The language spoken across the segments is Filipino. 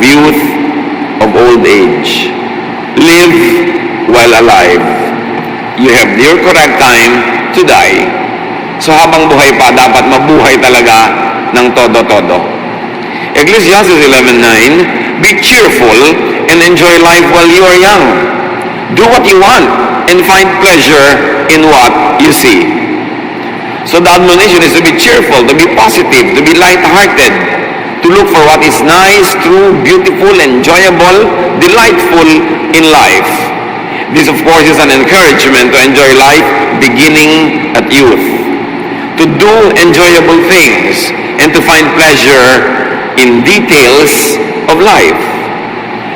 youth, of old age. Live while alive. You have your correct time to die. So habang buhay pa, dapat mabuhay talaga ng todo-todo. Ecclesiastes 11:9, be cheerful and enjoy life while you are young. Do what you want and find pleasure in what you see. So the admonition is to be cheerful, to be positive, to be light-hearted, to look for what is nice, true, beautiful, enjoyable, delightful in life. This, of course, is an encouragement to enjoy life beginning at youth, to do enjoyable things, and to find pleasure in details of life.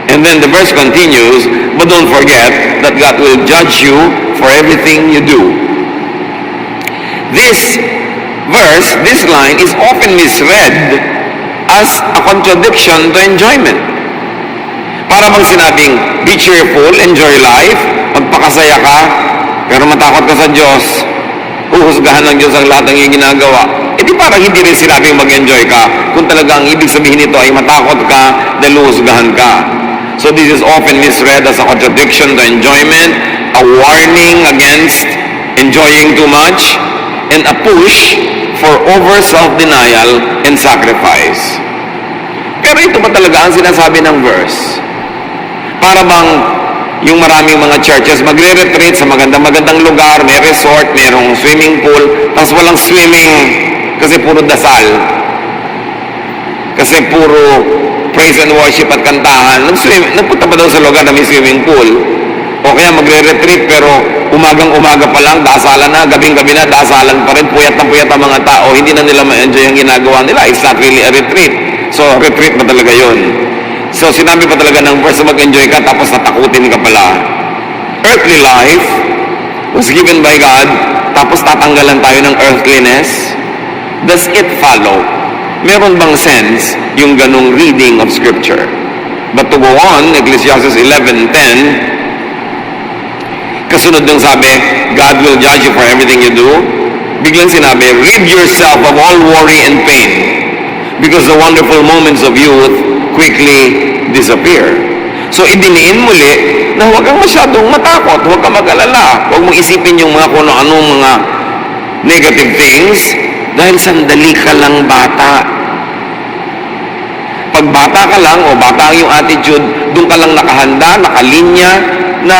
And then the verse continues, but don't forget that God will judge you for everything you do. This verse, this line, is often misread as a contradiction to enjoyment. Para bang sinabing, be cheerful, enjoy life, magpakasaya ka, pero matakot ka sa Diyos, uhusgahan ng Diyos ang lahat ng iyong ginagawa. E di parang hindi rin sinabing mag-enjoy ka, kung talagang ibig sabihin nito ay matakot ka dahil uhusgahan ka. So this is often misread as a contradiction to enjoyment, a warning against enjoying too much, and a push for over self-denial and sacrifice. Pero ito ba talaga ang sinasabi ng verse? Para bang yung maraming mga churches magre-retreat sa magandang lugar, may resort, mayroong swimming pool, tapos walang swimming kasi puro dasal. Kasi puro praise and worship at kantahan. Nagpunta pa daw sa lugar na may swimming pool. O kaya magre-retreat pero umagang-umaga pa lang, dasalan na, gabing-gabi na, dasalan pa rin, puyat ang mga tao, hindi na nila ma-enjoy ang ginagawa nila. It's not really a retreat. So, retreat pa talaga yun. So, sinabi pa talaga ng verse na mag-enjoy ka, tapos natakutin ka pala. Earthly life was given by God, tapos tatanggalan tayo ng earthliness. Does it follow? Meron bang sense yung ganong reading of Scripture? But to go on, Ecclesiastes 11:10, kasunod ng sabi, God will judge you for everything you do. Biglang sinabi, rid yourself of all worry and pain, because the wonderful moments of youth quickly disappear. So, idiniin muli na huwag kang masyadong matakot, huwag kang mag-alala, huwag mong isipin yung mga kung anong mga negative things, dahil sandali ka lang bata. Pag bata ka lang, o bata ang yung attitude, doon ka lang nakahanda, nakalinya, na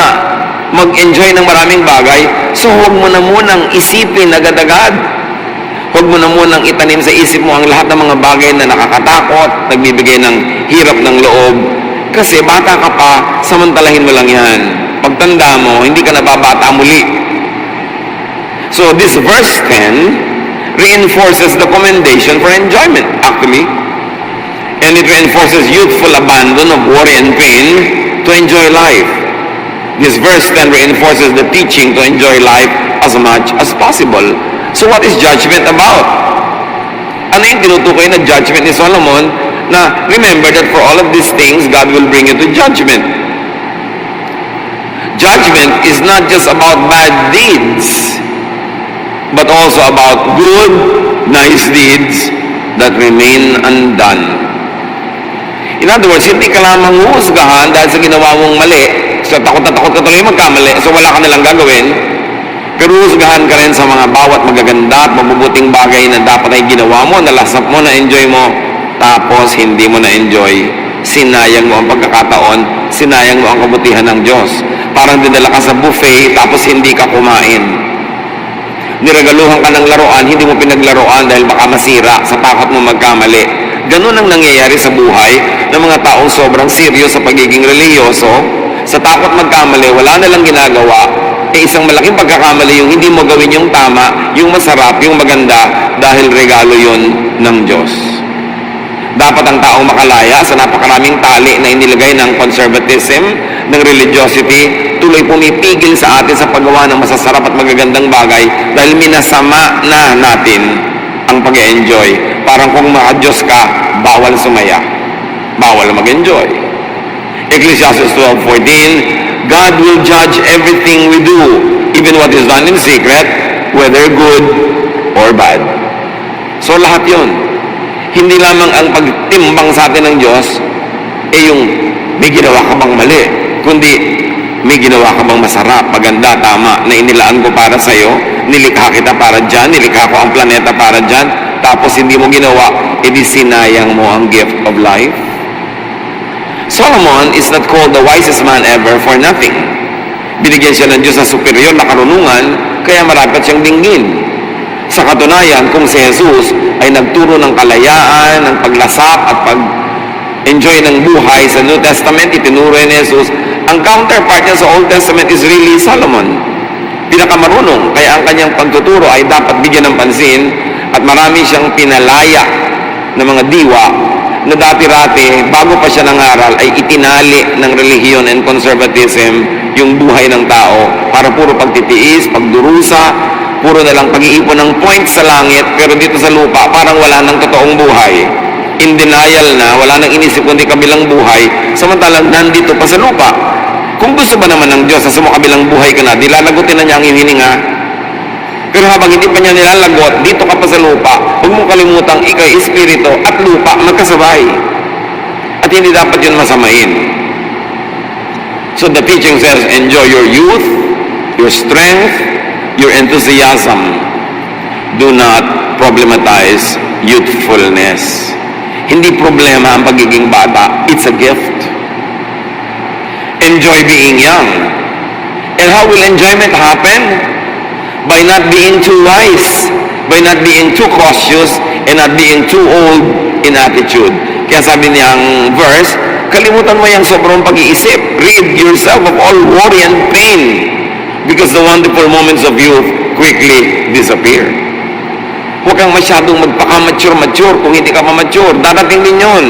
mag-enjoy ng maraming bagay, so huwag mo na munang isipin agad-agad. Huwag mo na munang itanim sa isip mo ang lahat ng mga bagay na nakakatakot, nagbibigay ng hirap ng loob. Kasi bata ka pa, samantalahin mo lang yan. Pagtanda mo, hindi ka nababata muli. So this verse 10 reinforces the commendation for enjoyment, actually. And it reinforces youthful abandon of worry and pain to enjoy life. This verse 10 reinforces the teaching to enjoy life as much as possible. So what is judgment about? Ano yung tinutukoy na judgment ni Solomon? Na remember that for all of these things, God will bring you to judgment. Judgment is not just about bad deeds, but also about good, nice deeds that remain undone. In other words, hindi ka lamang huhusgahan dahil sa ginawa mong mali. So takot na takot ka tuloy magkamali, so wala ka nalang gagawin. Pero husgahan ka rin sa mga bawat magaganda at mabubuting bagay na dapat ay ginawa mo, nalasap mo, na-enjoy mo, tapos hindi mo na-enjoy. Sinayang mo ang pagkakataon, sinayang mo ang kabutihan ng Diyos. Parang dinala ka sa buffet, tapos hindi ka kumain. Niregaluhan ka ng laruan, hindi mo pinaglaruan dahil baka masira sa takot mo magkamali. Ganun ang nangyayari sa buhay ng mga taong sobrang serious sa pagiging reliyoso. Sa takot magkamali, wala nalang ginagawa. Isang malaking pagkakamali yung hindi mo gawin yung tama, yung masarap, yung maganda, dahil regalo yun ng Diyos. Dapat ang taong makalaya sa napakaraming tali na inilagay ng conservatism, ng religiosity, tuloy pumipigil sa atin sa paggawa ng masasarap at magagandang bagay dahil minasama na natin ang pag-enjoy. Parang kung maka-Diyos ka, bawal sumaya, bawal mag-enjoy. Ecclesiastes 12:14, God will judge everything we do, even what is done in secret, whether good or bad. So lahat yun. Hindi lamang ang pagtimbang sa atin ng Diyos, yung may ginawa ka bang mali, kundi may ginawa ka bang masarap, maganda, tama, na inilaan ko para sa'yo, nilikha kita para dyan, nilikha ko ang planeta para dyan, tapos hindi mo ginawa, edi sinayang mo ang gift of life. Solomon is not called the wisest man ever for nothing. Binigyan siya ng Diyos sa superior na karunungan, kaya marapat siyang dinggin. Sa katunayan, kung si Jesus ay nagturo ng kalayaan, ng paglasap at pag-enjoy ng buhay sa New Testament, itinuro ni Jesus, ang counterpart niya sa Old Testament is really Solomon. Pinakamarunong, kaya ang kanyang pagtuturo ay dapat bigyan ng pansin at marami siyang pinalaya ng mga diwa na dati-rati, bago pa siya nangaral, ay itinali ng relihiyon and conservatism yung buhay ng tao para puro pagtitiis, pagdurusa, puro na lang pag-iipon ng points sa langit, pero dito sa lupa, parang wala ng totoong buhay. In denial na, wala nang inisip kundi kabilang buhay, samantalang nandito pa sa lupa. Kung gusto ba naman ng Diyos na sumakabilang buhay ka na, dilalagutin na niya ang hininga. Pero habang hindi pa niya nilalagot, dito ka pa sa lupa, huwag mong kalimutang ikay espiritu at lupa magkasabay. At hindi dapat yun masamain. So the teaching says, enjoy your youth, your strength, your enthusiasm. Do not problematize youthfulness. Hindi problema ang pagiging bata. It's a gift. Enjoy being young. And how will enjoyment happen? By not being too wise, by not being too cautious, and not being too old in attitude. Kaya sabi niyang verse, kalimutan mo yung sobrang pag-iisip. Rid yourself of all worry and pain, because the wonderful moments of youth quickly disappear. Huwag kang masyadong magpaka-mature kung hindi ka pa-mature. Darating din yun.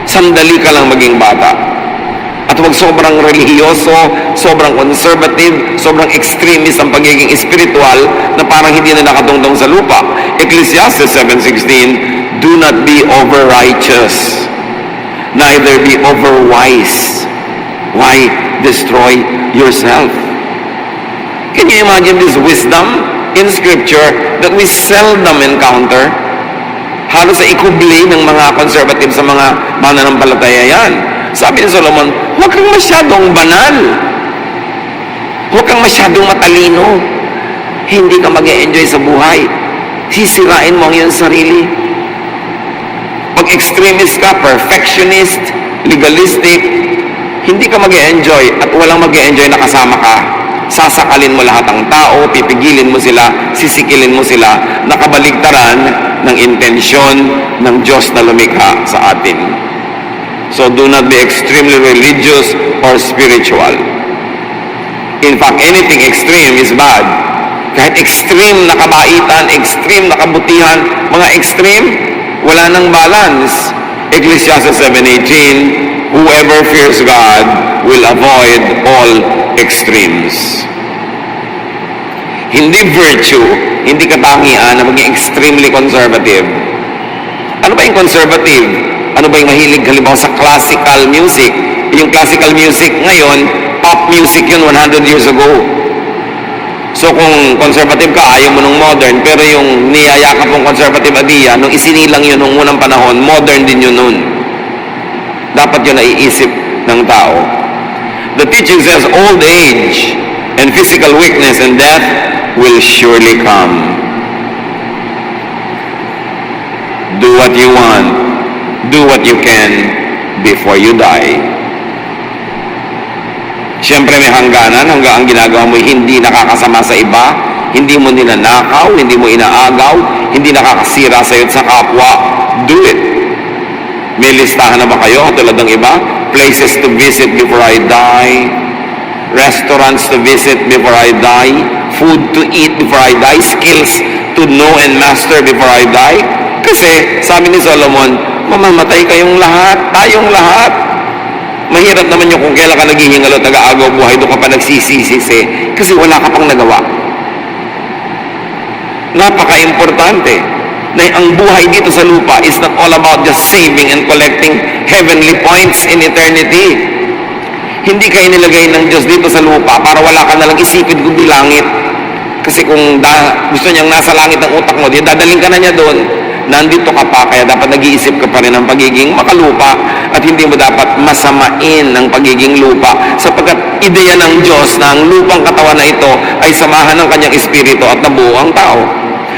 Sandali ka lang maging bata. At huwag sobrang religyoso, sobrang conservative, sobrang extremist ang pagiging spiritual na parang hindi na nakatungtong sa lupa. Ecclesiastes 7:16, do not be over-righteous, neither be over-wise. Why destroy yourself? Can you imagine this wisdom in Scripture that we seldom encounter? Halos sa ikubli ng mga conservative sa mga mananampalataya yan. Sabi ni Solomon, huwag kang masyadong banal. Huwag kang masyadong matalino. Hindi ka mag-e-enjoy sa buhay. Sisirain mo ang iyong sarili. Pag extremist ka, perfectionist, legalistic, hindi ka mag-e-enjoy at walang mag-e-enjoy na kasama ka. Sasakalin mo lahat ng tao, pipigilin mo sila, sisikilin mo sila, nakabaligtaran ng intensyon ng Diyos na lumikha sa atin. So do not be extremely religious or spiritual. In fact, anything extreme is bad. Kahit extreme na kabaitan, extreme na kabutihan, mga extreme, wala nang balance. Ecclesiastes 7:18, whoever fears God will avoid all extremes. Hindi virtue, hindi katangian na maging extremely conservative. Ano ba yung conservative? Ano ba yung mahilig halimbawa sa classical music? Yung classical music ngayon, pop music yun 100 years ago. So kung conservative ka, ayaw mo nung modern, pero yung niyayakap mong conservative idea, nung isinilang yun nung unang panahon, modern din yun nun. Dapat yun naiisip ng tao. The teaching says, old age and physical weakness and death will surely come. Do what you want. Do what you can before you die. Siyempre may hangganan, hanggang ang ginagawa mo hindi nakakasama sa iba, hindi mo ninanakaw, hindi mo inaagaw, hindi nakakasira sa iyo at sa kapwa. Do it. May listahan na ba kayo katulad ng iba? Places to visit before I die, restaurants to visit before I die, food to eat before I die, skills to know and master before I die. Kasi sabi ni Solomon, mamamatay kayong lahat, tayong lahat. Mahirap naman yung kung kailan ka naghihingalo at nag-aagaw buhay, doon ka pa nagsisisi kasi wala ka pang nagawa. Napaka-importante na ang buhay dito sa lupa is not all about just saving and collecting heavenly points in eternity. Hindi kayo nilagay ng Diyos dito sa lupa para wala ka nalang isipin kundi langit. Kasi kung gusto niyang nasa langit ang utak mo, dadalhin ka na niya doon. nandito ka pa, kaya dapat nag-iisip ka pa rin ng pagiging makalupa at hindi mo dapat masamain ng pagiging lupa sapagkat ideya ng Diyos na ang lupang katawan na ito ay samahan ng kanyang espiritu at nabuo ang tao.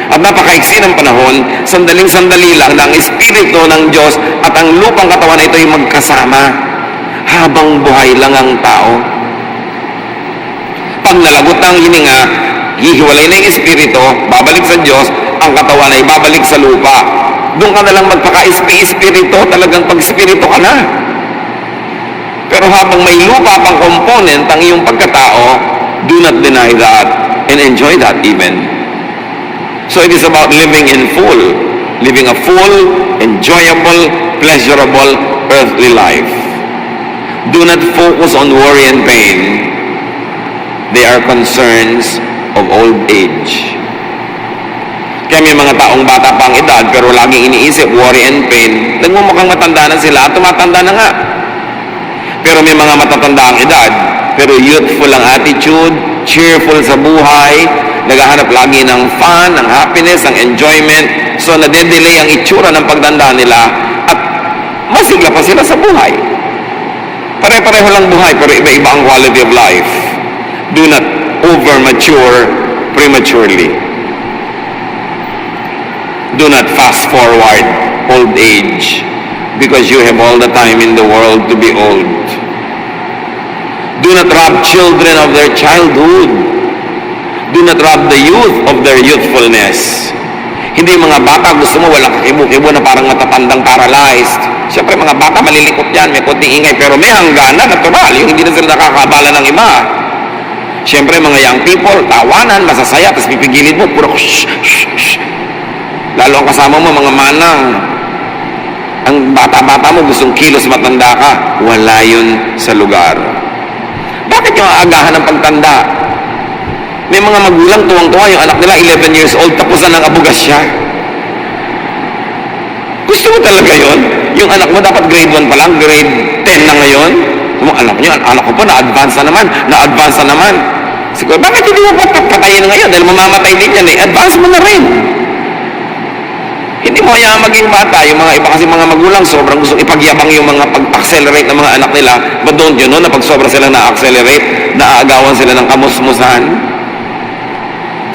At napakaiksi ng panahon, sandaling-sandali lang na ang espiritu ng Diyos at ang lupang katawan na ito ay magkasama habang buhay lang ang tao. Pag nalagot ang hininga, hihiwalay na yung espiritu, babalik sa Diyos, ang katawan ay babalik sa lupa. Doon ka na lang magpaka-espiritu, talagang pag-espiritu ka na. Pero habang may lupa pang component ang iyong pagkatao, do not deny that and enjoy that even. So it is about living in full, living a full, enjoyable, pleasurable, earthly life. Do not focus on worry and pain. They are concerns of old age. Kaya may mga taong bata pang edad pero laging iniisip worry and pain, nagmumukhang matanda na sila at tumatanda na nga. Pero may mga matatanda ang edad pero youthful ang attitude, cheerful sa buhay, naghahanap lagi ng fun, ng happiness, ng enjoyment. So nade-delay ang itsura ng pagtanda nila at masigla pa sila sa buhay. Pare-pareho lang buhay pero iba-iba ang quality of life. Do not over-mature prematurely. Do not fast forward old age because you have all the time in the world to be old. Do not rob children of their childhood. Do not rob the youth of their youthfulness. Hindi mga bata gusto mo walang kakibo-kibo na parang matatandang paralyzed. Siyempre mga bata malilikot yan, may konting ingay pero may hangganan, natural, yung hindi na sila nakakabala ng iba. Siyempre mga young people, tawanan, masasaya, tapos pipigilin mo, puro shh, shh, shh. Lalo ang kasama mo, mga manang. Ang bata-bata mo, gustong kilos matanda ka. Wala yun sa lugar. Bakit yung aagahan ng pagtanda? May mga magulang tuwang-tuwa, yung anak nila 11 years old, tapos na ng abugasya. Gusto mo talaga yun? Yung anak mo dapat grade 1 pa lang, grade 10 na ngayon. Alam niyo, anak ko po, na-advance na naman. Siguro, bakit hindi mo patayin ngayon? Dahil mamamatay din yan eh. Advance mo na rin. Hindi mo kaya maging bata. Yung mga iba kasi mga magulang, sobrang gusto ipagyabang yung mga pag-accelerate ng mga anak nila. But don't you know, na pag sobra sila na-accelerate, naaagawan sila ng kamusmusan.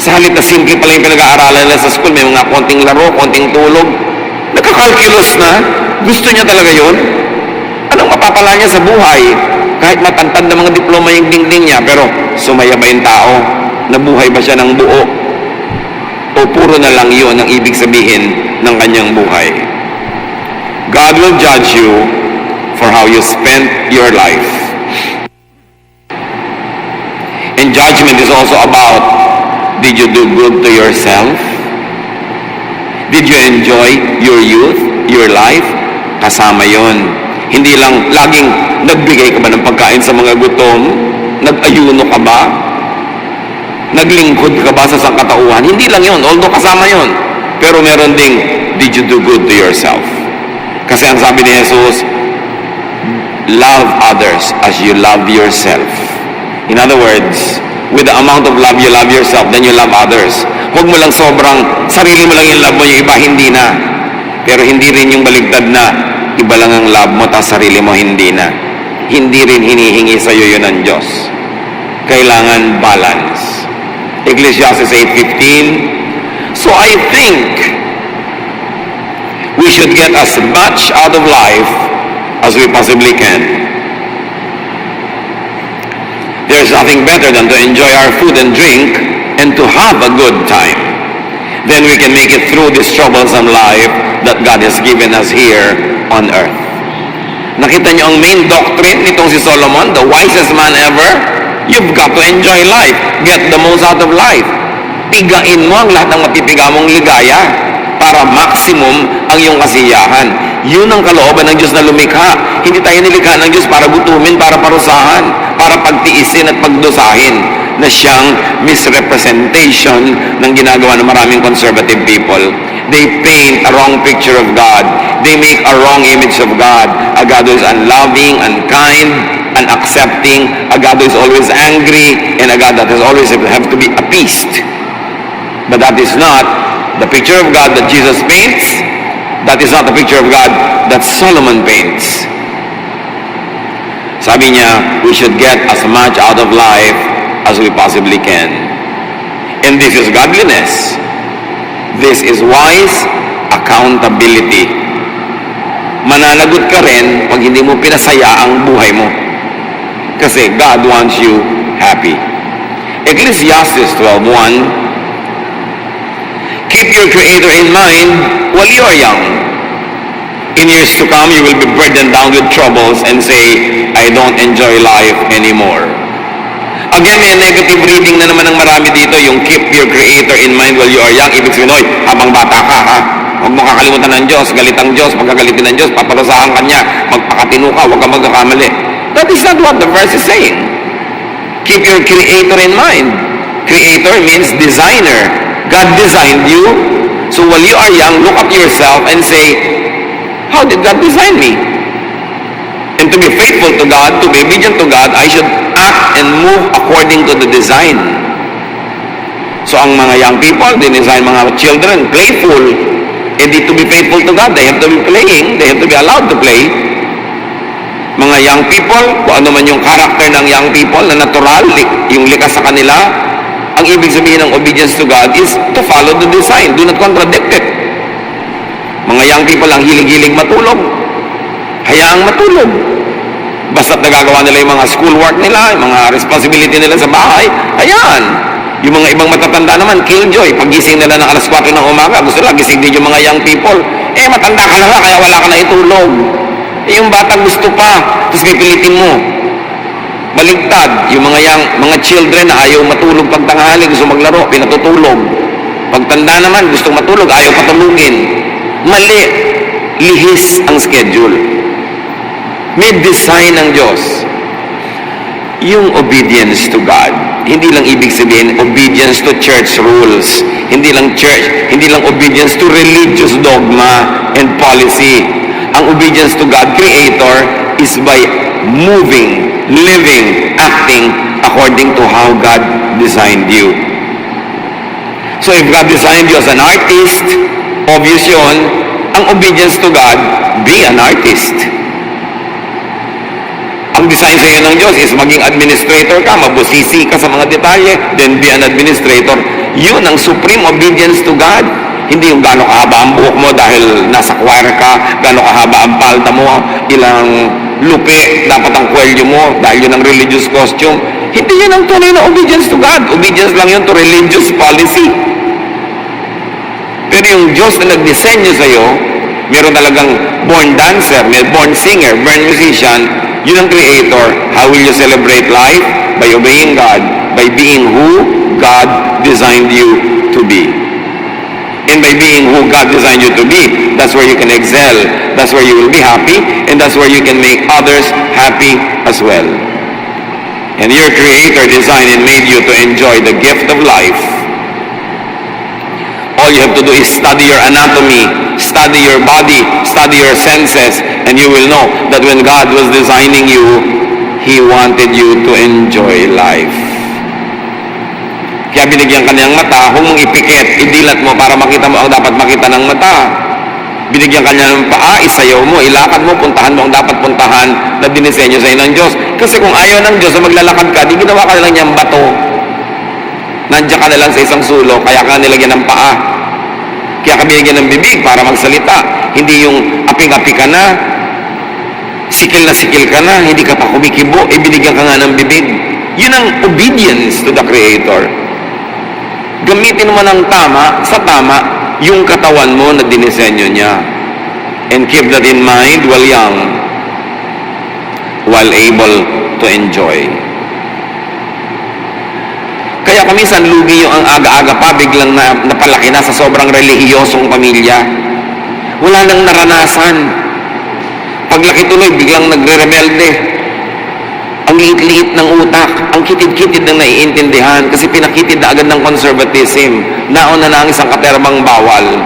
Sa halip na simple pala yung pinag-aaralan nila sa school, may mga konting laro, konting tulog. Nagkakalculus na. Gusto niya talaga yun. Anong mapapala niya sa buhay? Kahit matantad na mga diploma yung dingding niya, pero sumaya ba yung tao? Nabuhay ba siya ng buo? O puro na lang yun ang ibig sabihin ng kanyang buhay? God will judge you for how you spent your life. And judgment is also about, did you do good to yourself? Did you enjoy your youth, your life? Kasama yon. Hindi lang laging nagbigay ka ba ng pagkain sa mga gutom? Nag-ayuno ka ba? Naglingkod ka ba sa sangkatauhan? Hindi lang yon, although kasama yon. Pero meron ding, did you do good to yourself? Kasi ang sabi ni Jesus, love others as you love yourself. In other words, with the amount of love you love yourself, then you love others. Huwag mo lang sobrang, sarili mo lang yung love mo, yung iba hindi na. Pero hindi rin yung baligtad na, iba lang ang love mo, tapos sarili mo hindi na. Hindi rin hinihingi sa iyo yun ng Diyos. Kailangan balance. Ecclesiastes 8:15. So I think we should get as much out of life as we possibly can. There's nothing better than to enjoy our food and drink and to have a good time. Then we can make it through this troublesome life that God has given us here on earth. Nakita niyo ang main doctrine nitong si Solomon, the wisest man ever? You've got to enjoy life. Get the most out of life. Pigain mo ang lahat ng mapipiga mong ligaya para maximum ang iyong kasiyahan. Yun ang kalooban ng Diyos na lumikha. Hindi tayo nilikha ng Diyos para gutumin, para parusahan, para pagtiisin at pagdusahin, na siyang misrepresentation ng ginagawa ng maraming conservative people. They paint a wrong picture of God. They make a wrong image of God. A God who is unloving, unkind, unaccepting. A God who is always angry, and a God that has always have to be appeased. But that is not The picture of God that Jesus paints, that is not the picture of God that Solomon paints. Sabi niya, we should get as much out of life as we possibly can. And this is godliness. This is wise accountability. Mananagot ka rin pag hindi mo pinasaya ang buhay mo. Kasi God wants you happy. Ecclesiastes 12:1, keep your Creator in mind while you are young. In years to come, you will be burdened down with troubles and say, I don't enjoy life anymore. Again, may negative reading na naman ng marami dito, yung keep your Creator in mind while you are young. Ibig sabihin, oy, habang bata ka, ha? Huwag mo kakalimutan ng Diyos, galit ang Diyos, pagkagalitin ng Diyos, paparusahan ka niya, magpakatino ka, huwag ka magkakamali. That is not what the verse is saying. Keep your Creator in mind. Creator means designer. God designed you. So while you are young, look at yourself and say, how did God design me? And to be faithful to God, to be obedient to God, I should act and move according to the design. So ang mga young people, they design mga children, playful. And to be faithful to God, they have to be playing, they have to be allowed to play. Mga young people, kung ano man yung character ng young people na natural, yung likas sa kanila, ang ibig sabihin ng obedience to God is to follow the design. Do not contradict it. Mga young people ang hilig-hilig matulog. Hayaang matulog. Basta't nagagawa nila yung mga schoolwork nila, yung mga responsibility nila sa bahay, ayan. Yung mga ibang matatanda naman, killjoy. Pagising nila ng alas 4 ng umaga, gusto nila gising din yung mga young people. Matanda ka na nga, kaya wala ka na itulog. Yung bata gusto pa, tapos pipilitin mo. Baligtad, yung mga children na ayaw matulog pag tanghali, gusto maglaro, pinatutulog. Pagtanda naman, gusto matulog, ayaw patulugin. Mali, lihis ang schedule. May design ng Diyos. Yung obedience to God, hindi lang ibig sabihin obedience to church rules. Hindi lang obedience to religious dogma and policy. Ang obedience to God, Creator, is by moving, living, acting according to how God designed you. So if God designed you as an artist, obvious yun, ang obedience to God, be an artist. Ang design sa iyo ng Diyos is maging administrator ka, mabusisi ka sa mga detalye, then be an administrator. Yun ang supreme obedience to God. Hindi yung gano'ng kahaba ang buhok mo dahil nasa choir ka, gano'ng kahaba ang palda mo, ilang lupi dapat ang kwelyo mo dahil yun ang religious costume. Hindi yun ang tunay na obedience to God. Obedience lang yun to religious policy. Pero yung Diyos na nag-disenyo sa'yo, meron talagang born dancer, may born singer, born musician, yun ang Creator. How will you celebrate life? By obeying God, by being who God designed you to be. And by being who God designed you to be, that's where you can excel, that's where you will be happy, and that's where you can make others happy as well. And your Creator designed and made you to enjoy the gift of life. All you have to do is study your anatomy, study your body, study your senses, and you will know that when God was designing you, He wanted you to enjoy life. Kaya binigyan ka niyang mata, huwag mong ipikit, idilat mo para makita mo ang dapat makita ng mata. Binigyan ka niya ng paa, isayaw mo, ilakad mo, puntahan mo ang dapat puntahan na dinisenyo sa ng Diyos. Kasi kung ayaw ng Diyos na maglalakad ka, di ginawa ka na lang niyang bato. Nandiyan ka na lang sa isang sulok, kaya ka nilagyan ng paa. Kaya ka binigyan ng bibig para magsalita. Hindi yung aping-api ka na sikil ka na, hindi ka pa kumikibo, binigyan ka nga ng bibig. Yun ang obedience to the Creator. Gamitin mo ng tama, sa tama, yung katawan mo na dinisenyo niya. And keep that in mind while young, while able to enjoy. Kaya kamisan lugi yung ang aga-aga pa, biglang napalaki na sa sobrang relihiyosong pamilya. Wala nang naranasan. Paglaki tuloy, biglang nagre-rebelde. Ang liit-liit ng utak, ang kitid-kitid ng naiintindihan kasi pinakitid na agad ng conservatism. Nauna na ang isang katermang bawal.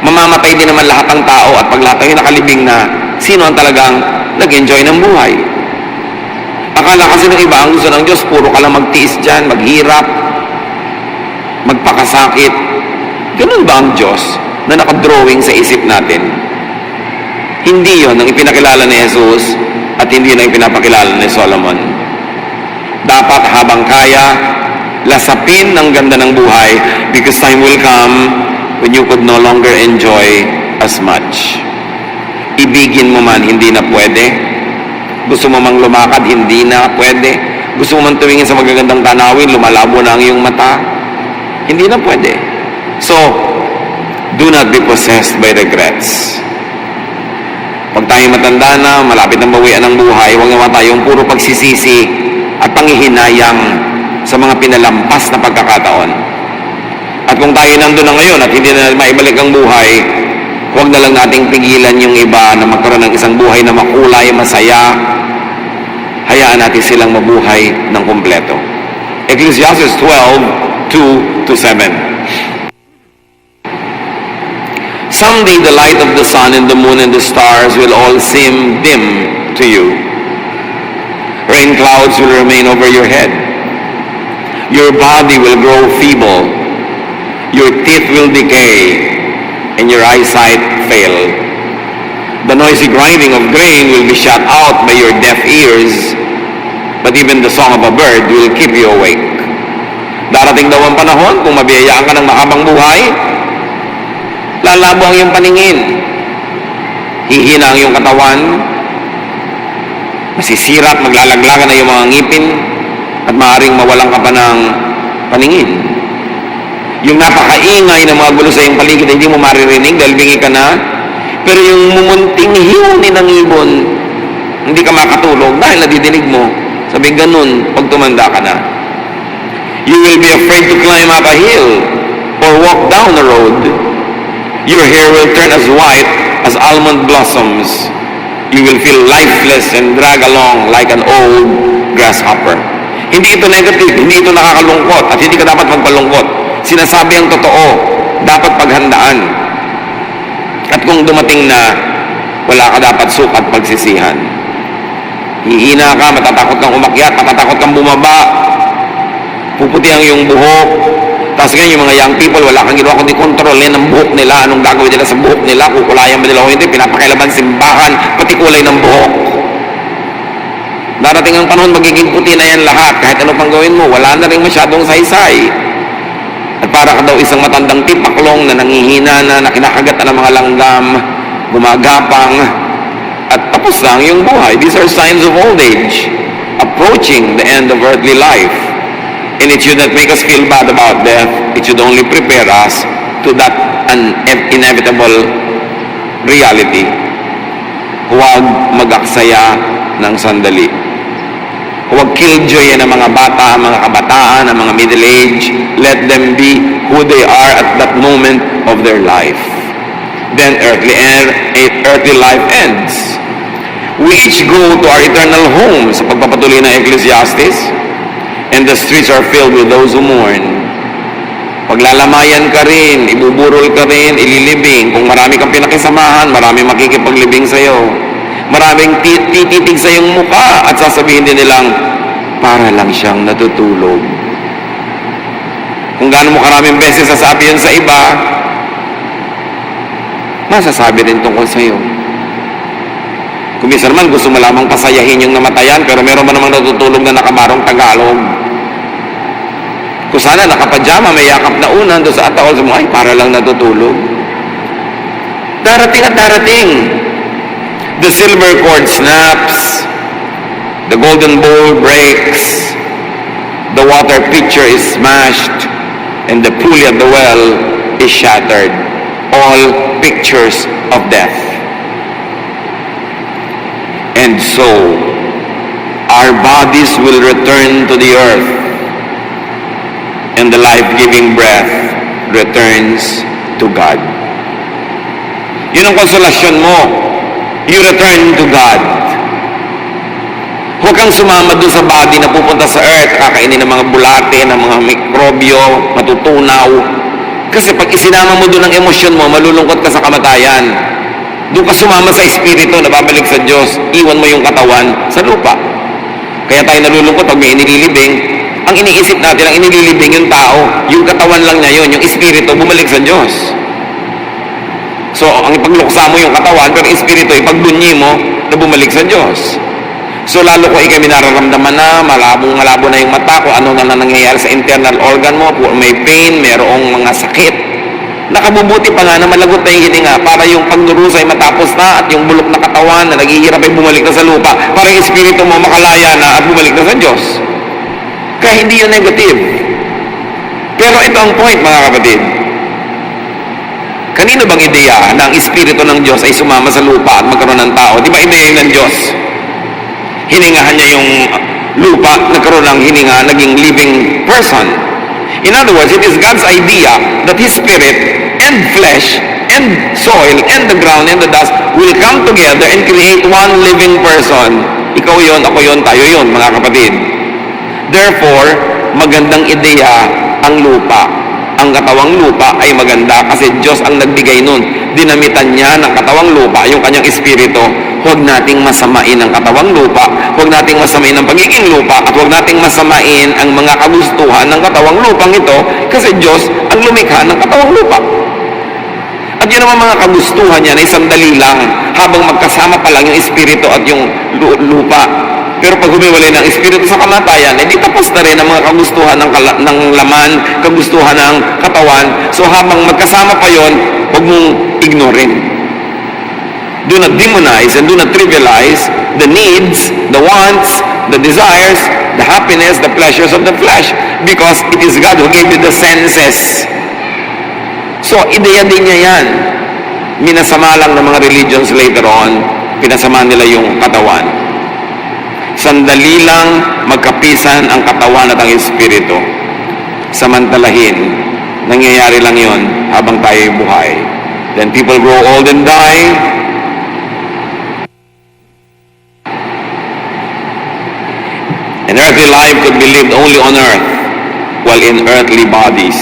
Mamamatay din naman lahat ng tao at pag lahat ay nakalibing na, sino ang talagang nag-enjoy ng buhay? Akala kasi ng iba, ang gusto ng Diyos, puro ka lang magtiis dyan, maghirap, magpakasakit. Ganun ba ang Diyos na nakadrawing sa isip natin? Hindi yon ang ipinakilala ni Jesus at hindi yun ang pinapakilala ni Solomon. Dapat habang kaya, lasapin ang ganda ng buhay because time will come when you could no longer enjoy as much. Ibigin mo man, hindi na pwede. Gusto mo mang lumakad, hindi na pwede. Gusto mo man tumingin sa magagandang tanawin, lumalabo na ang iyong mata, hindi na pwede. So, do not be possessed by regrets. Pag tayo matanda na, malapit ng bawian ng buhay, huwag naman tayong puro pagsisisi at panghihinayang sa mga pinalampas na pagkakataon. At kung tayo nandun na ngayon at hindi na maibalik ang buhay, huwag na lang nating pigilan yung iba na magkaroon ng isang buhay na makulay, masaya. Hayaan natin silang mabuhay ng kumpleto. Ecclesiastes 12:2-7. Someday the light of the sun and the moon and the stars will all seem dim to you. Rain clouds will remain over your head. Your body will grow feeble. Your teeth will decay and your eyesight fail. The noisy grinding of grain will be shut out by your deaf ears, but even the song of a bird will keep you awake. Darating daw ang panahon, kung mabiyayaan ka ng mahabang buhay, lalabo ang iyong paningin, hihina ang iyong katawan, masisira at maglalaglagan na iyong mga ngipin, at maaaring mawalan ka pa ng paningin. Yung napakaingay ng mga gulo sa iyong paligid, hindi mo maririnig dahil bingi ka na. Pero yung mumunting hiwani ng ibon, hindi ka makatulog dahil nadidinig mo. Sabi ganun, pag tumanda ka na. You will be afraid to climb up a hill or walk down a road. Your hair will turn as white as almond blossoms. You will feel lifeless and drag along like an old grasshopper. Hindi ito negative, hindi ito nakakalungkot at hindi ka dapat magpalungkot. Sinasabi ang totoo, dapat paghandaan. At kung dumating na, wala ka dapat sukat pagsisihan. Hihina ka, matatakot kang umakyat, matatakot kang bumaba, puputi ang iyong buhok. Tapos ngayon, yung mga young people, wala kang ginawa kundi kontrolin ang buhok nila, anong gagawin nila sa buhok nila, kukulayan ba nila o hindi, pinapakilaban simbahan, pati kulay ng buhok. Darating ang panahon, magiging puti na yan lahat, kahit ano pang gawin mo, wala na rin masyadong saysay. At para ka daw isang matandang tipaklong na nangihina na, kinakagat na ng mga langgam, gumagapang, at tapos na ang iyong buhay. These are signs of old age, approaching the end of earthly life. And it should not make us feel bad about death. It should only prepare us to that inevitable reality. Huwag mag-aksaya ng sandali. Huwag killjoy ng mga bata, mga kabataan, ng mga middle age. Let them be who they are at that moment of their life. Then earthly life ends. We each go to our eternal home sa pagpapatuloy ng Ecclesiastes, and the streets are filled with those who mourn. Paglalamayan ka rin, ibuburol ka rin, ililibing. Kung marami kang pinakisamahan, marami makikipaglibing sa'yo. Maraming tititig sa iyong mukha at sasabihin din nilang, para lang siyang natutulog. Kung gaano mo karaming beses sasabi yun sa iba, masasabi rin tungkol sa iyo. Kung minsan man gusto mo lamang pasayahin yung namatayan, pero meron man namang natutulog na nakamarong Tagalog. Kung sana nakapajama, may yakap na unan doon sa atawal mo, ay para lang natutulog. Darating at darating. The silver cord snaps, the golden bowl breaks, the water pitcher is smashed, and the pulley at the well is shattered. All pictures of death. And so, our bodies will return to the earth, and the life-giving breath returns to God. Yun ang konsolasyon mo. You return to God. Huwag kang sumama dun sa body na pupunta sa earth, kakainin ng mga bulate, ng mga mikrobyo, matutunaw. Kasi pag isinama mo dun ang emosyon mo, malulungkot ka sa kamatayan. Doon ka sumama sa espiritu na babalik sa Diyos, iwan mo yung katawan sa lupa. Kaya tayo nalulungkot pag may inililibing, ang iniisip natin, ang inililibing yung tao, yung katawan lang niya yun, yung espiritu, bumalik sa Diyos. So, ang ipagluksa mo yung katawan, pero espiritu, ipagbunyi mo na bumalik sa Diyos. So, lalo ko ikay nararamdaman na, malabo na yung mata, kung ano na nangyayari sa internal organ mo, may pain, mayroong mga sakit. Nakabubuti pa nga na malagot na yung hininga para yung pagdurusa ay matapos na at yung bulok na katawan na naghihirap ay bumalik na sa lupa para yung espiritu mo makalaya na at bumalik na sa Diyos. Kaya hindi yun negative. Pero ito ang point, mga kapatid. Kanino bang ideya na ang espiritu ng Diyos ay sumama sa lupa at magkaroon ng tao? Di ba ideya ng Diyos? Hiningahan niya yung lupa, nagkaroon ng hininga, naging living person. In other words, it is God's idea that His Spirit and flesh and soil and the ground and the dust will come together and create one living person. Ikaw yon, ako yon, tayo yon, mga kapatid. Therefore, magandang ideya ang lupa. Ang katawang lupa ay maganda kasi Diyos ang nagbigay nun. Dinamitan niya ng katawang lupa yung kanyang espiritu. Huwag nating masamain ang katawang lupa, huwag nating masamain ang pagiging lupa, at huwag nating masamain ang mga kagustuhan ng katawang lupang ito kasi Diyos ang lumikha ng katawang lupa. At yun naman mga kagustuhan niya na sandali lang habang magkasama pa lang yung espiritu at yung lupa. Pero pag humiwalay ng espiritu sa kamatayan, di tapos na rin ang mga kagustuhan ng laman, kagustuhan ng katawan. So habang magkasama pa yon, huwag mong ignorin. Do not demonize and do not trivialize the needs, the wants, the desires, the happiness, the pleasures of the flesh. Because it is God who gave you the senses. So, ideya din niya yan. Minasama lang ng mga religions later on, pinasama nila yung katawan. Sandali lang magkapisan ang katawan at ang espiritu. Samantalahin, nangyayari lang yon habang tayo'y buhay. Then people grow old and die. An earthly life could be lived only on earth while in earthly bodies.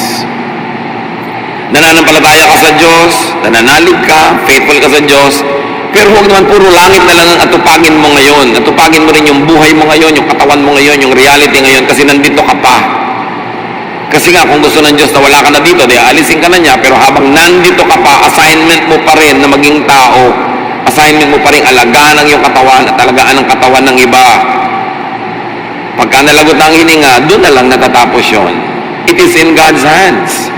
Nananampalataya ka sa Diyos, nananalig ka, faithful ka sa Diyos, pero huwag naman puro langit na lang ang atupagin mo ngayon. Atupagin mo rin yung buhay mo ngayon, yung katawan mo ngayon, yung reality ngayon, kasi nandito ka pa. Kasi nga, kung gusto ng Diyos na wala ka na dito, di alisin ka na niya, pero habang nandito ka pa, assignment mo pa rin na maging tao. Assignment mo pa rin alagaan ang iyong katawan at alagaan ang katawan ng iba. Pagka nalagot na ang hininga, doon na lang natatapos yun. It is in God's hands.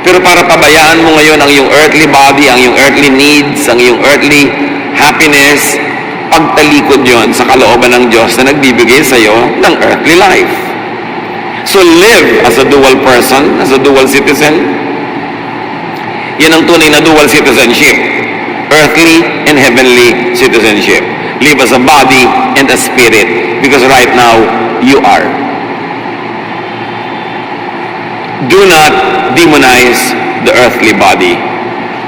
Pero para pabayaan mo ngayon ang iyong earthly body, ang iyong earthly needs, ang iyong earthly happiness, pagtalikod yon sa kalooban ng Diyos na nagbibigay sa iyo ng earthly life. So live as a dual person, as a dual citizen. Yan ang tunay na dual citizenship. Earthly and heavenly citizenship. Live as a body and a spirit. Because right now, you are. Do not demonize the earthly body.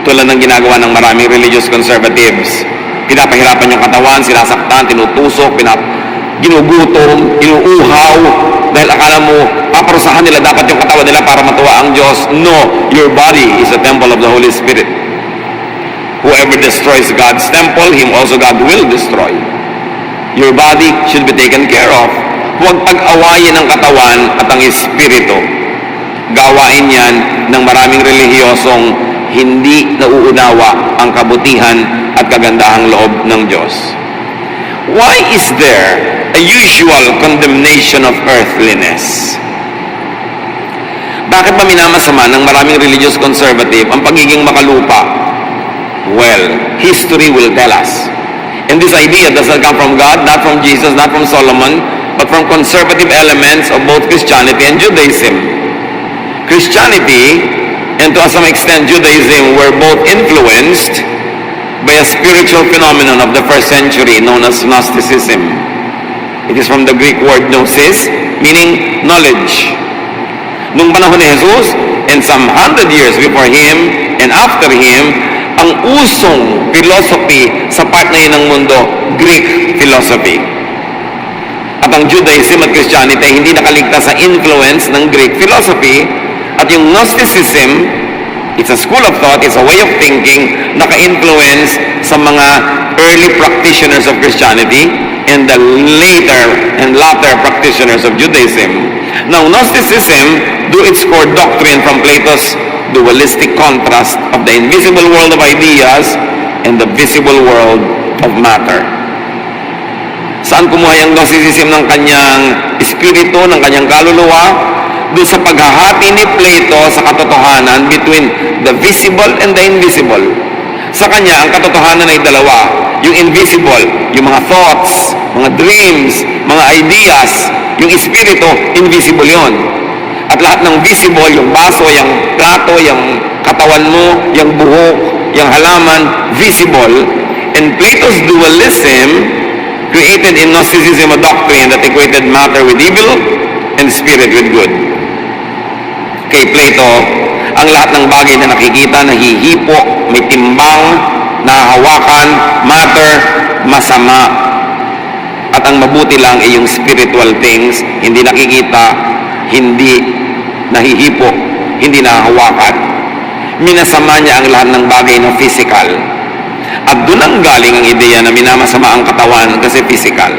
Tulad ng ginagawa ng maraming religious conservatives. Pinapahirapan yung katawan, sinasaktan, tinutusok, ginugutom, inuuhaw, dahil akala mo, paparusahan nila dapat yung katawan nila para matuwa ang Diyos. No, your body is a temple of the Holy Spirit. Whoever destroys God's temple, him also God will destroy. Your body should be taken care of. Huwag pag-awayin ang katawan at ang espiritu. Gawain yan ng maraming relihiyosong hindi nauunawa ang kabutihan at kagandahang loob ng Diyos. Why is there a usual condemnation of earthliness? Bakit ba minamasama ng maraming religious conservative ang pagiging makalupa? Well, history will tell us. And this idea does not come from God, not from Jesus, not from Solomon, but from conservative elements of both Christianity and Judaism. Christianity, and to some extent Judaism, were both influenced by a spiritual phenomenon of the first century known as Gnosticism. It is from the Greek word gnosis, meaning knowledge. Nung panahon ni Jesus, and some 100 years before Him, and after Him, ang usong philosophy sa part na yun ng mundo, Greek philosophy. At ang Judaism at Christianity ay hindi nakaligtas sa influence ng Greek philosophy. At yung Gnosticism, it's a school of thought, it's a way of thinking, naka-influence sa mga early practitioners of Christianity and the later and latter practitioners of Judaism. Now, Gnosticism drew its core doctrine from Plato's dualistic contrast of the invisible world of ideas and the visible world of matter. Saan kumuha yung Gnosticism ng kanyang espiritu, ng kanyang kaluluwa? Doon sa paghahati ni Plato sa katotohanan between the visible and the invisible. Sa kanya, ang katotohanan ay dalawa. Yung invisible, yung mga thoughts, mga dreams, mga ideas. Yung espiritu, invisible yon. At lahat ng visible, yung baso, yung plato, yung katawan mo, yung buhok, yung halaman, visible. And Plato's dualism created in Gnosticism a doctrine that equated matter with evil and spirit with good. Kay Plato, ang lahat ng bagay na nakikita, nahihipo, may timbang, nahahawakan, matter, masama. At ang mabuti lang ay yung spiritual things, hindi nakikita, hindi nahihipo, hindi nahahawakan. Minasama niya ang lahat ng bagay na physical. At doon ang galing ang ideya na minamasama ang katawan kasi physical.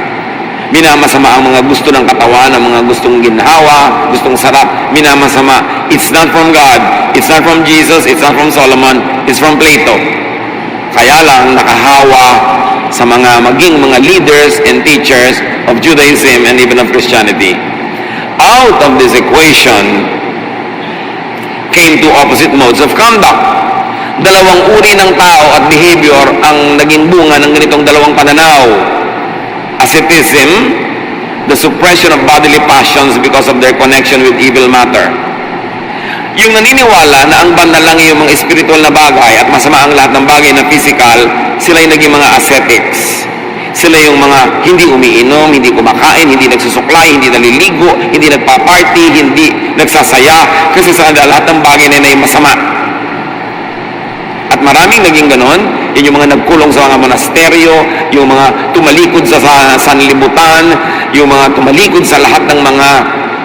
Minamasama ang mga gusto ng katawan, ang mga gustong ginhawa, gustong sarap, minamasama. It's not from God, it's not from Jesus, it's not from Solomon, it's from Plato. Kaya lang nakahawa sa maging mga leaders and teachers of Judaism and even of Christianity. Out of this equation came two opposite modes of conduct. Dalawang uri ng tao at behavior ang naging bunga ng ganitong dalawang pananaw. Asceticism, the suppression of bodily passions because of their connection with evil matter. Yung naniniwala na ang banal lang yung mga spiritual na bagay at masama ang lahat ng bagay na physical, sila yung naging mga ascetics. Sila yung mga hindi umiinom, hindi kumakain, hindi nagsusuklay, hindi naliligo, hindi nagpa-party, hindi nagsasaya, kasi sa kanila lahat ng bagay na yun ay masama. At maraming naging ganon, yun yung mga nagkulong sa mga monasteryo, yung mga tumalikod sa sanlibutan, yung mga tumalikod sa lahat ng mga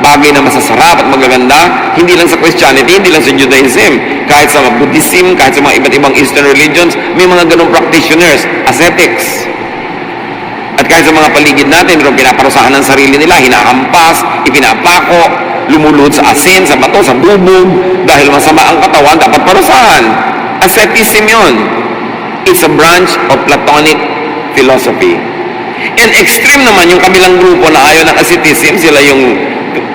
bagay na masasarap at magaganda, hindi lang sa Christianity, hindi lang sa Judaism, kahit sa Buddhism, kahit sa mga iba't ibang Eastern religions, may mga ganong practitioners, ascetics. At kahit sa mga paligid natin, mayroong pinaparusahan ng sarili nila, hinahampas, ipinapako, lumulod sa asin, sa bato, sa bubog, dahil masama ang katawan, dapat parusahan. Asceticism yun. It's a branch of Platonic philosophy. And extreme naman yung kabilang grupo na ayaw ng asceticism, sila yung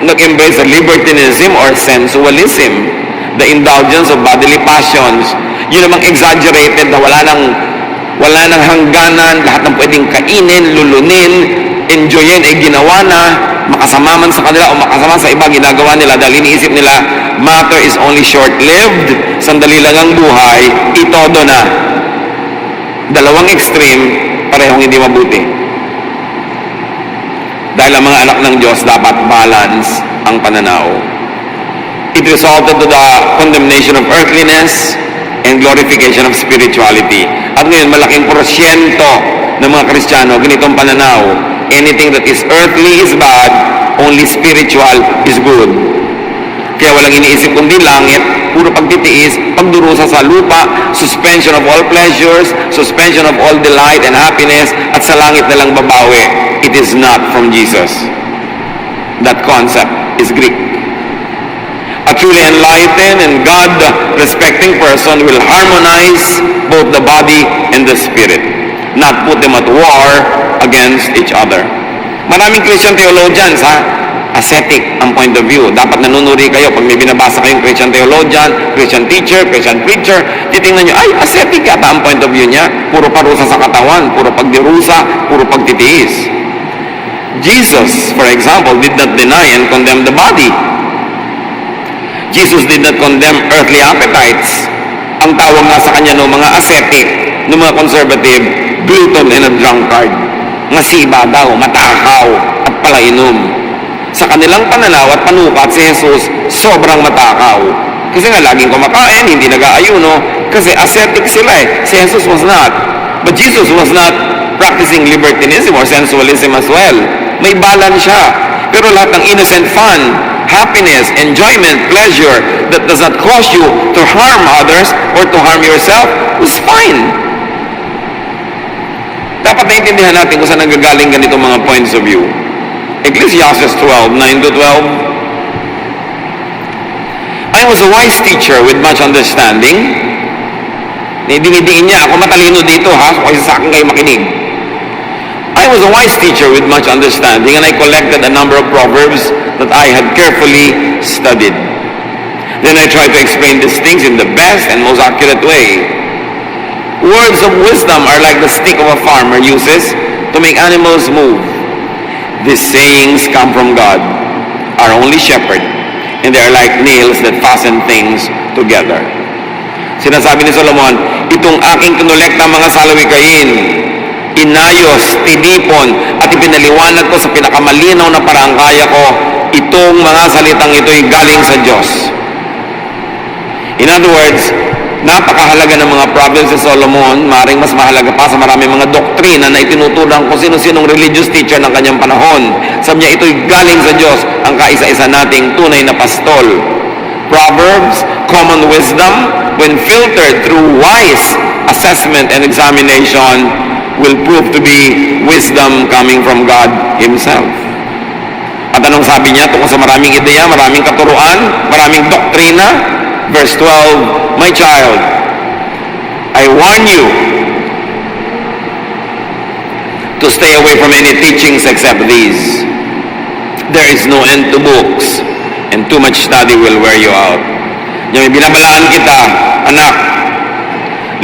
nag-embrace sa libertinism or sensualism, the indulgence of bodily passions. Yun namang exaggerated na wala nang hangganan, lahat ng pwedeng kainin, lulunin, enjoyin ay ginawa na, makasama man sa kanila o makasama sa iba, ginagawa nila dahil iniisip nila, matter is only short-lived, sandali lang ang buhay, itodo na. Dalawang extreme, parehong hindi mabuti. Dahil ang mga anak ng Diyos dapat balance ang pananaw. It resulted to the condemnation of earthliness and glorification of spirituality. At ngayon, malaking porsyento ng mga Kristiyano, ganitong pananaw. Anything that is earthly is bad, only spiritual is good. Kaya walang iniisip kundi langit, puro pagtitiis, pagdurusa sa lupa, suspension of all pleasures, suspension of all delight and happiness, at sa langit na lang babawi. It is not from Jesus. That concept is Greek. A truly enlightened and God-respecting person will harmonize both the body and the spirit, not put them at war against each other. Maraming Christian theologians, ascetic ang point of view. Dapat nanunuri kayo pag may binabasa kayong Christian theologian, Christian teacher, Christian preacher, titingnan nyo, ay, ascetic yata ang point of view niya. Puro parusa sa katawan, puro pagdirusa, puro pagtitiis. Jesus, for example, did not deny and condemn the body. Jesus did not condemn earthly appetites. Ang tawag nga sa kanya ng mga ascetic, ng mga conservative, glutton and a drunkard. Ngasiba daw, matakaw, at palainom. Sa kanilang pananaw at panukat, si Jesus sobrang matakaw. Kasi nga laging kumakain, hindi nag-aayuno, kasi ascetic sila eh. Si Jesus was not. But Jesus was not practicing libertinism or sensualism as well. May balance siya. Pero lahat ng innocent fun, happiness, enjoyment, pleasure that does not cause you to harm others or to harm yourself is fine. Dapat naintindihan natin kung saan nagagaling ganito mga points of view. Ecclesiastes 12:9-12, I was a wise teacher with much understanding. Dinidiin niya, ako matalino dito ha, so kasi sa akin kayo makinig. I was a wise teacher with much understanding, and I collected a number of proverbs that I had carefully studied. Then I tried to explain these things in the best and most accurate way. Words of wisdom are like the stick of a farmer uses to make animals move. These sayings come from God, our only shepherd, and they are like nails that fasten things together. Sinasabi ni Solomon, itong aking kinolekta mga salawikain, inayos, tinipon, at ipinaliwanag ko sa pinakamalinaw na paraang kaya ko, itong mga salitang ito'y galing sa Diyos. In other words, napakahalaga ng mga problems ni Solomon, maring mas mahalaga pa sa maraming mga doktrina na itinutulang kung sino-sinong religious teacher ng kanyang panahon. Sabi niya, ito'y galing sa Diyos, ang kaisa-isa nating tunay na pastol. Proverbs, common wisdom, when filtered through wise assessment and examination, will prove to be wisdom coming from God Himself. At anong sabi niya tungkol sa maraming ideya, maraming katuruan, maraming doktrina? Verse 12, my child, I warn you to stay away from any teachings except these. There is no end to books, and too much study will wear you out. Yung binabalaan kita, anak,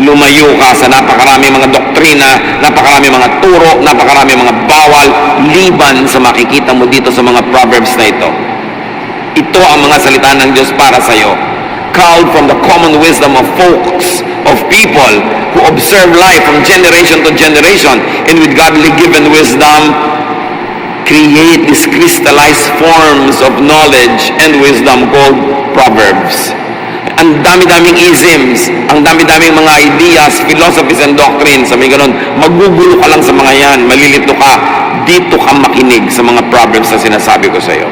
lumayo ka sa napakarami mga doktrina, napakarami mga turo, napakarami mga bawal, liban sa makikita mo dito sa mga proverbs na ito. Ito ang mga salita ng Diyos para sa iyo. Culled from the common wisdom of folks, of people who observe life from generation to generation, and with godly given wisdom, create these crystallized forms of knowledge and wisdom called proverbs. Ang dami-daming isms, ang dami-daming mga ideas, philosophies and doctrines. Sabi ganun, magugulo ka lang sa mga yan, malilito ka, dito ka makinig sa mga proverbs na sinasabi ko sa iyo.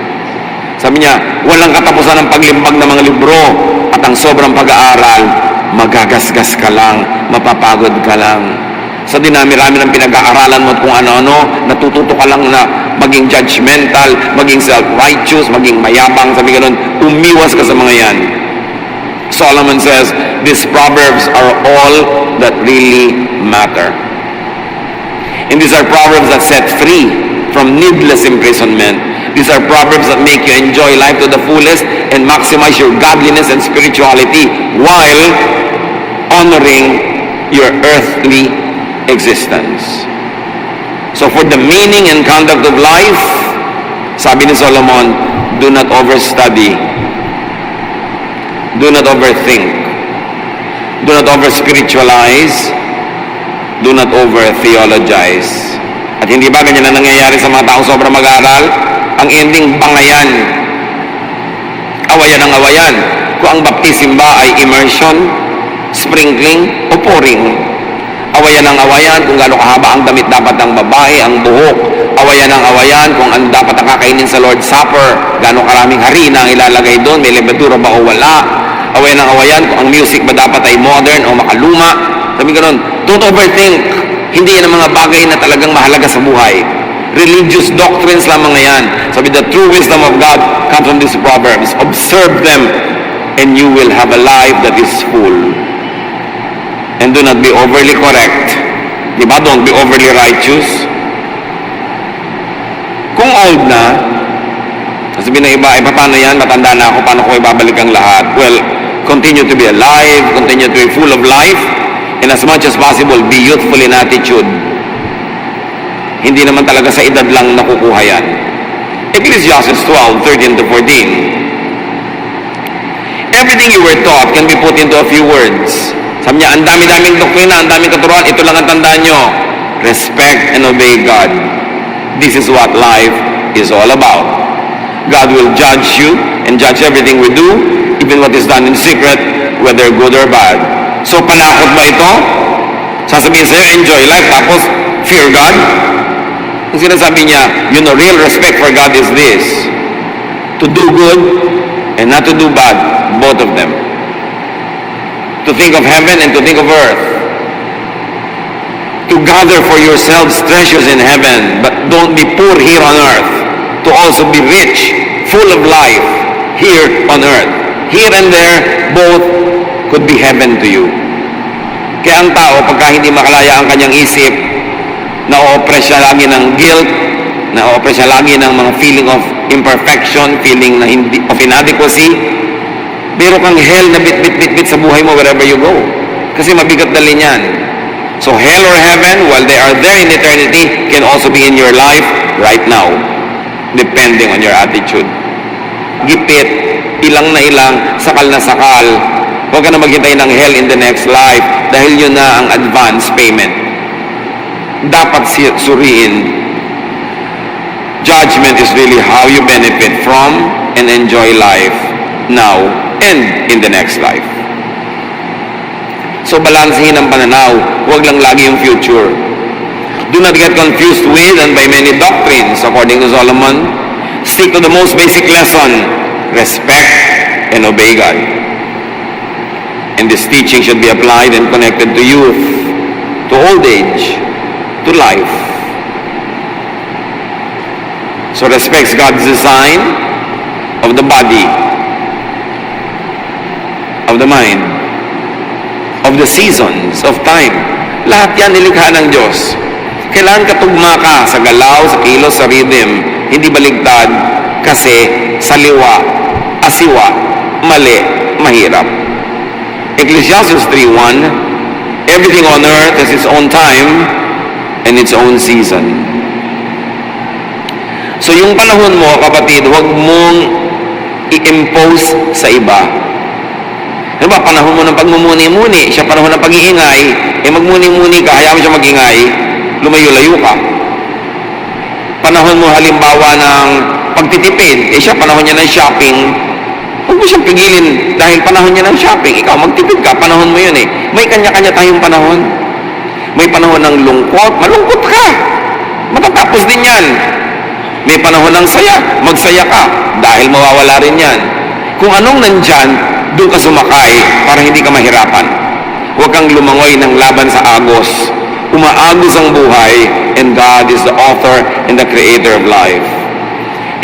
Sabi niya, walang katapusan ng paglimbag ng mga libro at ang sobrang pag-aaral, magagasgas ka lang, mapapagod ka lang. Sa dinami-rami ng pinag-aaralan mo at kung ano-ano, natututo ka lang na maging judgmental, maging self-righteous, maging mayabang, sabi ganun, umiwas ka sa mga yan. Solomon says, these proverbs are all that really matter. And these are proverbs that set free from needless imprisonment. These are proverbs that make you enjoy life to the fullest and maximize your godliness and spirituality while honoring your earthly existence. So for the meaning and conduct of life, sabi ni Solomon, do not overstudy. Do not overthink. Do not over-spiritualize. Do not over-theologize. At hindi ba ganyan na nangyayari sa mga taong sobrang mag-aaral? Ang ending, bangayan. Awayan ang awayan. Kung ang baptism ba ay immersion, sprinkling, o pouring. Awayan ang awayan kung gaano kahaba ang damit dapat ng babae, ang buhok. Awayan ang awayan kung ano dapat ang kakainin sa Lord's Supper, gaano karaming harina ang ilalagay doon, may levadura ba o wala. Awayan ang awayan kung ang music ba dapat ay modern o makaluma. Sabi ganun, don't overthink. Hindi yan ang mga bagay na talagang mahalaga sa buhay. Religious doctrines lamang yan. Sabi, the true wisdom of God comes from these proverbs. Observe them and you will have a life that is full. And do not be overly correct. Diba? Don't be overly righteous. Kung old na, sabihin ng iba, paano yan? Matanda na ako, paano ko ibabalik ang lahat? Well, continue to be alive, continue to be full of life, and as much as possible, be youthful in attitude. Hindi naman talaga sa edad lang nakukuha yan. Ecclesiastes 12:13 to 14. Everything you were taught can be put into a few words. Sabi niya, ang dami-daming doktrina, ang daming katuruan, ito lang ang tandaan nyo. Respect and obey God. This is what life is all about. God will judge you and judge everything we do, even what is done in secret, whether good or bad. So, panakot ba ito? Sasabihin sa'yo, enjoy life, tapos fear God? Ang sinasabi niya, you know, real respect for God is this: to do good and not to do bad, both of them. To think of heaven and to think of earth. To gather for yourselves treasures in heaven, but don't be poor here on earth. To also be rich, full of life here on earth. here and there, both could be heaven to you. Kaya ang tao, pagka hindi makalaya ang kanyang isip, na-oppress siya lagi ng guilt, na-oppress siya lagi ng mga feeling of imperfection, feeling na of inadequacy, meron kang hell na bit sa buhay mo wherever you go. Kasi mabigat dalhin yan. So hell or heaven, while they are there in eternity, can also be in your life right now, depending on your attitude. Gipit, ilang na ilang, sakal na sakal. Huwag ka na maghintay ng hell in the next life dahil yun na ang advance payment. Dapat suriin. Judgment is really how you benefit from and enjoy life now and in the next life. So balansehin ang pananaw, huwag lang lagi yung future. Do not get confused with and by many doctrines, according to Solomon. Stick to the most basic lesson, respect and obey God. And this teaching should be applied and connected to youth, to old age, to life. So respects God's design of the body, of the mind, of the seasons, of time. Lahat yan nilikha ng Diyos. Kailangan katugma ka sa galaw, sa kilos, sa rhythm. Hindi baligtad kasi saliwa, asiwa, mali, mahirap. Ecclesiastes 3:1, everything on earth has its own time and its own season. So yung panahon mo, kapatid, huwag mong i-impose sa iba. Ano ba, panahon mo ng pagmumuni-muni, siya panahon ng pag-iingay, magmuni-muni ka, hayaan mo siya mag-ingay, lumayo-layo ka. Panahon mo halimbawa ng pagtitipid, siya panahon niya ng shopping, huwag mo siyang pigilin dahil panahon niya ng shopping. Ikaw, magtipid ka, panahon mo yun eh. May kanya-kanya tayong panahon. May panahon ng lungkot, malungkot ka. Matatapos din yan. May panahon ng saya, magsaya ka dahil mawawala rin yan. Kung anong nandyan, doon ka sumakay para hindi ka mahirapan. Huwag kang lumangoy ng laban sa agos. Umaagos ang buhay and God is the author and the creator of life.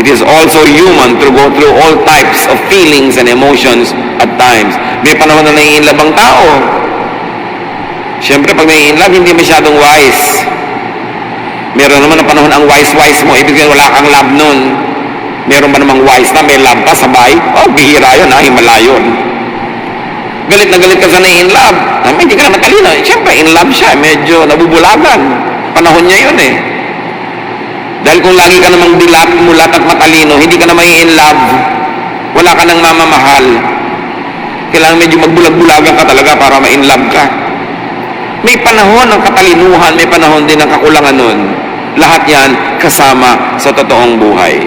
It is also human to go through all types of feelings and emotions at times. May panahon na nai-inlove ang tao. Siyempre, pag nai-inlove, hindi masyadong wise. Meron naman ang panahon ang wise-wise mo, ibig sabihin wala kang love nun. Meron ba namang wise na may love ka sabay? Oh, bihira yun, himala yun. Galit na galit ka sa nai-inlove. Hindi ka na matalino. Siyempre, in love siya, medyo nabubulagan. Panahon niya yun eh. Dahil kung lagi ka namang dilat, mulat at matalino, hindi ka na may in love. Wala ka nang mamamahal. Kailangan medyo magbulag-bulagan ka talaga para ma-in love ka. May panahon ng katalinuhan, may panahon din ng kakulangan nun. Lahat yan kasama sa totoong buhay.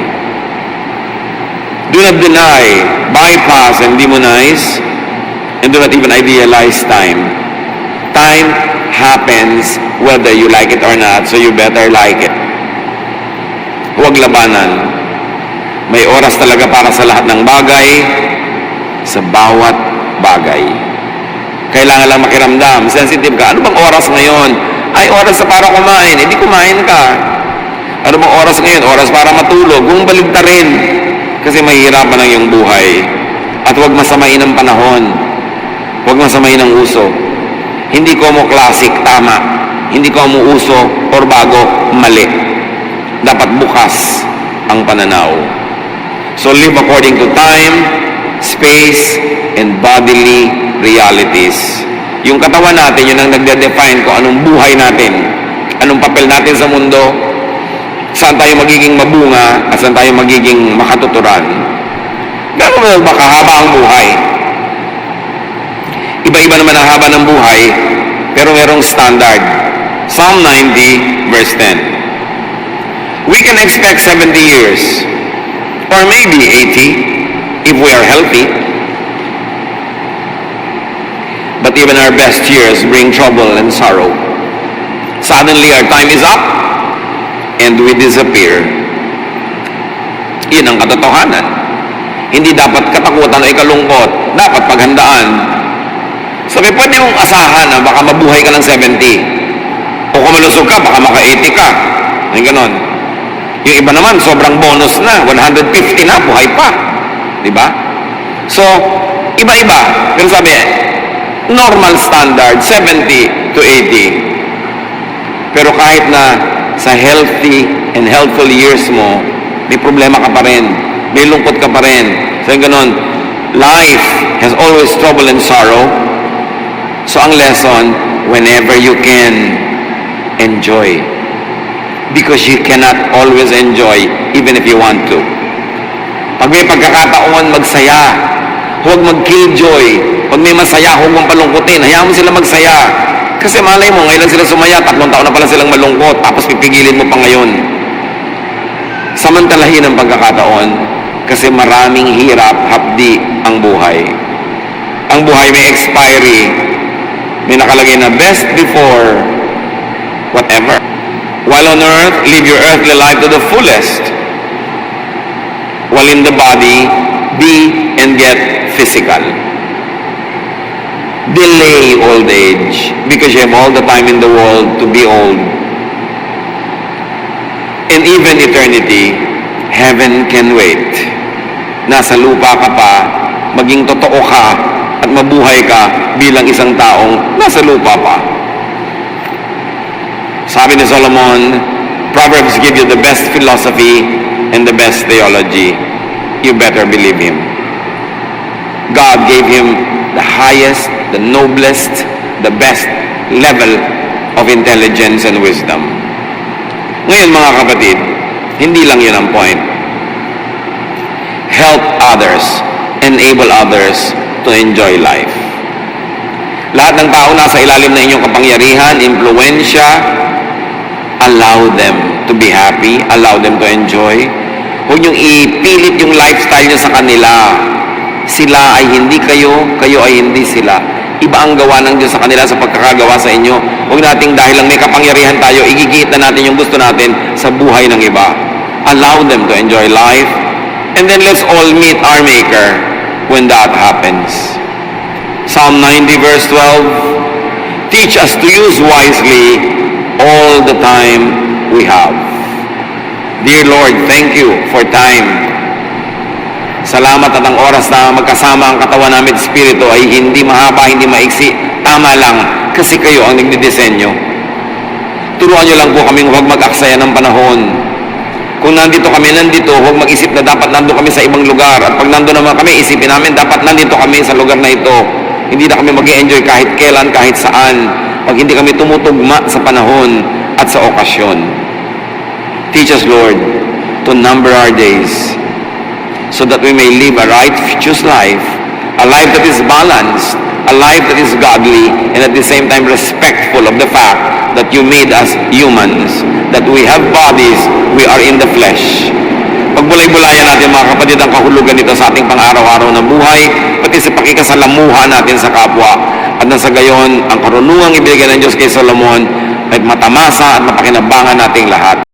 Do not deny, bypass, and demonize, and do not even idealize time. Time happens whether you like it or not, so you better like it. Huwag labanan. May oras talaga para sa lahat ng bagay, sa bawat bagay. Kailangan lang makiramdam. Sensitive ka. Ano bang oras ngayon? Ay, oras sa para kumain. Hindi kumain ka. Ano bang oras ngayon? Oras para matulog. Kung baligta rin. Kasi mahihirapan ang iyong buhay. At huwag masamain ang panahon. Huwag masamain ang uso. Hindi ko mo classic, tama. Hindi ko mo uso or bago, mali. Dapat bukas ang pananaw. So live according to time, space, and bodily realities. Yung katawan natin, yun ang nagde-define kung anong buhay natin, anong papel natin sa mundo, saan tayo magiging mabunga, at saan tayo magiging makatuturan. Gano'n ba kahaba ang buhay? Iba-iba naman ang haba ng buhay, pero merong standard. Psalm 90, verse 10. We can expect 70 years, or maybe 80, if we are healthy. But even our best years bring trouble and sorrow. Suddenly, our time is up, and we disappear. Yun ang katotohanan. Hindi dapat katakutan o ikalungkot. Dapat paghandaan. Sabi, pwede mong asahan na baka mabuhay ka ng 70. O kung malusog ka, baka maka-80 ka. Ay ganon. Yung iba naman, sobrang bonus na. 150 na, buhay pa. Diba? So, Iba-iba. Pero sabi, normal standard, 70 to 80. Pero kahit na sa healthy and healthful years mo, may problema ka pa rin. May lungkot ka pa rin. So yung ganun, life has always trouble and sorrow. So ang lesson, whenever you can, enjoy. Because you cannot always enjoy even if you want to. Pag may pagkakataon, magsaya. Huwag mag-killjoy. Pag may masaya, huwag mong palungkutin. Hayaan mo sila magsaya. Kasi malay mo, ngayon lang sila sumaya, 3 taon na pala silang malungkot, tapos pipigilin mo pa ngayon. Samantalahin ang pagkakataon, kasi maraming hirap, hapdi ang buhay. Ang buhay may expiry. May nakalagay na best before whatever. While on earth, live your earthly life to the fullest. While in the body, be and get physical. Delay old age because you have all the time in the world to be old. And even eternity, heaven can wait. Nasa lupa ka pa, maging totoo ka at mabuhay ka bilang isang taong nasa lupa pa. Sabi ni Solomon, Proverbs give you the best philosophy and the best theology. You better believe him. God gave him the highest, the noblest, the best level of intelligence and wisdom. Ngayon mga kapatid, hindi lang yun ang point. Help others, enable others to enjoy life. Lahat ng tao nasa ilalim ng inyong kapangyarihan, impluwensya, allow them to be happy, allow them to enjoy. Huwag niyong ipilit yung lifestyle niyo sa kanila. Sila ay hindi kayo, kayo ay hindi sila. Iba ang gawa ng Diyos sa kanila sa pagkakagawa sa inyo. Huwag nating dahil lang may kapangyarihan tayo, igigit na natin yung gusto natin sa buhay ng iba. Allow them to enjoy life. And then let's all meet our Maker when that happens. Psalm 90 verse 12, teach us to use wisely all the time we have. Dear Lord, thank you for time. Salamat at ang oras na magkasama ang katawan namin at Espiritu ay hindi mahaba, hindi maiksi. Tama lang, kasi kayo ang nagdidisenyo. Turuan niyo lang po kaming huwag mag-aksaya ng panahon. Kung nandito kami, nandito, huwag mag-isip na dapat nandito kami sa ibang lugar. At pag nandito naman kami, isipin namin, dapat nandito kami sa lugar na ito. Hindi na kami mag-i-enjoy kahit kailan, kahit saan. Pag hindi kami tumutugma sa panahon at sa okasyon. Teach us, Lord, to number our days, so that we may live a righteous life, a life that is balanced, a life that is godly, and at the same time respectful of the fact that you made us humans, that we have bodies, we are in the flesh. Pagbulay-bulayan natin mga kapatid ang kahulugan nito sa ating pang-araw-araw na buhay, pati sa pakikasalamuha natin sa kapwa, at nang sa gayon, ang karunungang ibigay ng Diyos kay Solomon ay matamasa at mapakinabangan nating lahat.